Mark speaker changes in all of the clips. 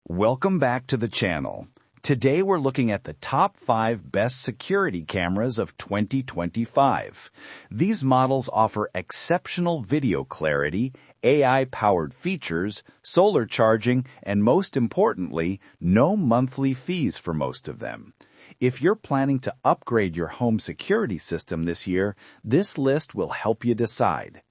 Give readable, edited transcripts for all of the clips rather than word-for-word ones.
Speaker 1: Welcome back to the channel. Today we're looking at the top 5 best security cameras of 2025. These models offer exceptional video clarity, AI-powered features, solar charging, and most importantly, no monthly fees for most of them. If you're planning to upgrade your home security system this year, this list will help you decide.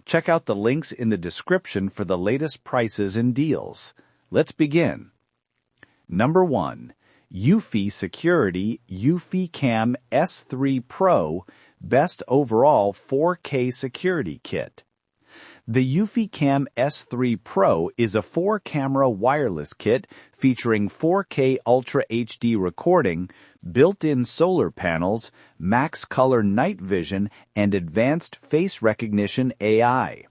Speaker 1: Check out the links in the description for the latest prices and deals. Let's begin. Number 1. Eufy Security eufyCam S330 Best Overall 4K Security Kit. The eufyCam S330 is a 4-camera wireless kit featuring 4K Ultra HD recording, built-in solar panels, max color night vision, and advanced face recognition AI.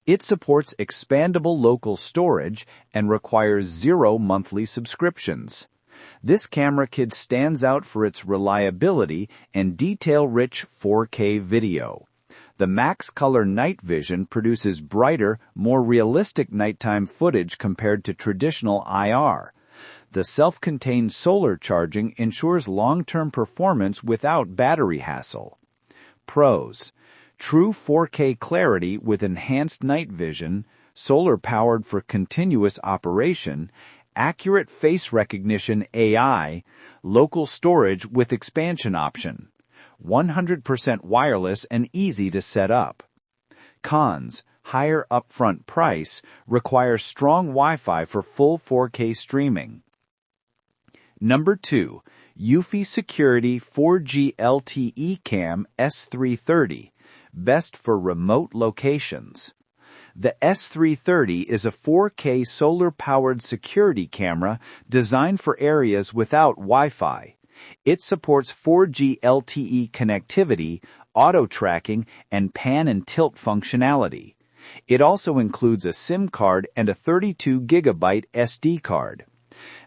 Speaker 1: It supports expandable local storage and requires 0 monthly subscriptions. This camera kit stands out for its reliability and detail-rich 4K video. The max color night vision produces brighter, more realistic nighttime footage compared to traditional IR. The self-contained solar charging ensures long-term performance without battery hassle. Pros: true 4K clarity with enhanced night vision, solar-powered for continuous operation, accurate face recognition AI, local storage with expansion option, 100% wireless and easy to set up. Cons: higher upfront price, requires strong Wi-Fi for full 4K streaming. Number 2. Eufy Security 4G LTE Cam S330 Best for remote locations. The S330 is a 4K solar-powered security camera designed for areas without Wi-Fi. It supports 4G LTE connectivity, auto-tracking, and pan and tilt functionality. It also includes a SIM card and a 32GB SD card.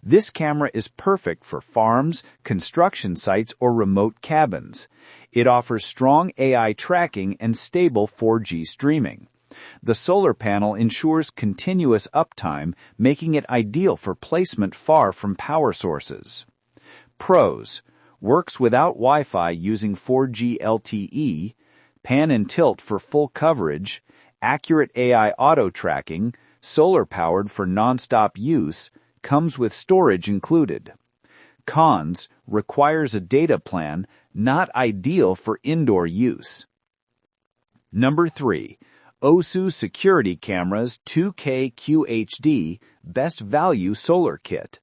Speaker 1: This camera is perfect for farms, construction sites, or remote cabins. It offers strong AI tracking and stable 4G streaming. The solar panel ensures continuous uptime, making it ideal for placement far from power sources. Pros: works without Wi-Fi using 4G LTE, pan and tilt for full coverage, accurate AI auto-tracking, solar-powered for non-stop use, comes with storage included. Cons: requires a data plan, not ideal for indoor use. Number 3. aosu Security Cameras 2K QHD Best Value Solar Kit.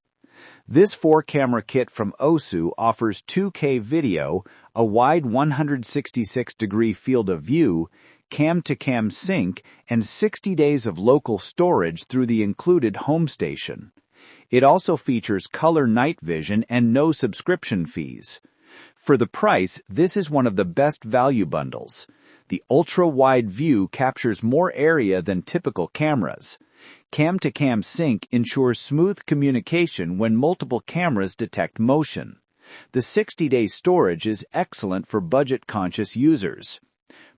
Speaker 1: This 4-camera kit from aosu offers 2K video, a wide 166-degree field of view, cam-to-cam sync, and 60 days of local storage through the included home station. It also features color night vision and no subscription fees. For the price, this is one of the best value bundles. The ultra-wide view captures more area than typical cameras. Cam-to-cam sync ensures smooth communication when multiple cameras detect motion. The 60-day storage is excellent for budget-conscious users.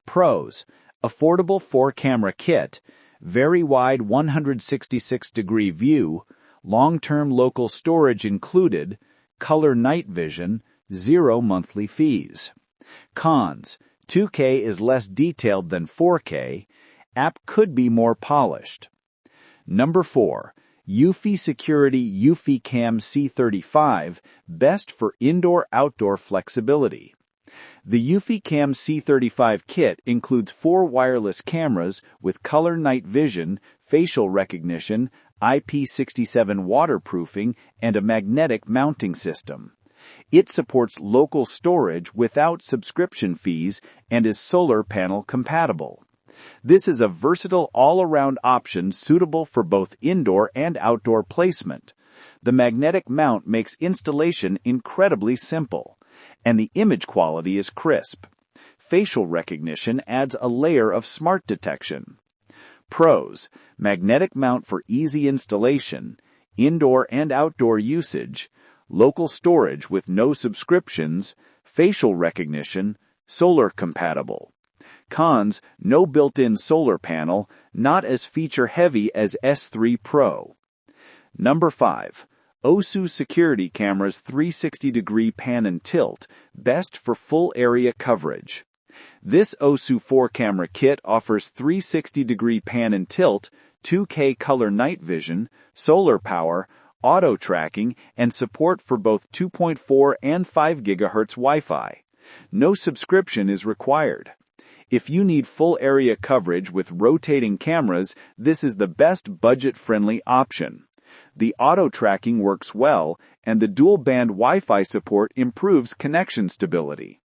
Speaker 1: Pros: affordable 4-camera kit, very wide 166-degree view, long-term local storage included, color night vision, 0 monthly fees. Cons: 2K is less detailed than 4K. App could be more polished. Number 4. Eufy Security eufyCam C35 Best for Indoor-Outdoor Flexibility. The eufyCam C35 kit includes 4 wireless cameras with color night vision, facial recognition, IP67 waterproofing, and a magnetic mounting system. It supports local storage without subscription fees and is solar panel compatible. This is a versatile all-around option suitable for both indoor and outdoor placement. The magnetic mount makes installation incredibly simple, and the image quality is crisp. Facial recognition adds a layer of smart detection. Pros: magnetic mount for easy installation, indoor and outdoor usage, local storage with no subscriptions, facial recognition, solar compatible. Cons: no built-in solar panel, not as feature-heavy as S3 Pro. Number 5. aosu Security Cameras 360-degree Pan and Tilt, best for full area coverage. This aosu 4-camera kit offers 360-degree pan and tilt, 2K color night vision, solar power, auto tracking, and support for both 2.4 and 5 GHz Wi-Fi. No subscription is required. If you need full area coverage with rotating cameras, this is the best budget-friendly option. The auto tracking works well, and the dual-band Wi-Fi support improves connection stability.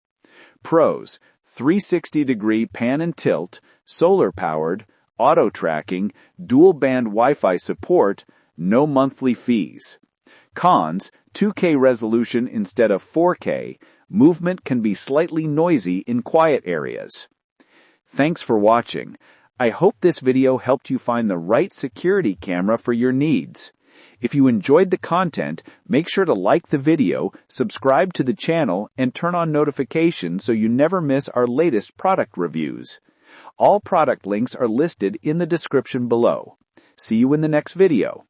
Speaker 1: Pros: 360-degree pan and tilt, solar-powered, auto tracking, dual-band Wi-Fi support, no monthly fees. Cons: 2K resolution instead of 4K, movement can be slightly noisy in quiet areas. Thanks for watching. I hope this video helped you find the right security camera for your needs. If you enjoyed the content, make sure to like the video, subscribe to the channel, and turn on notifications so you never miss our latest product reviews. All product links are listed in the description below. See you in the next video.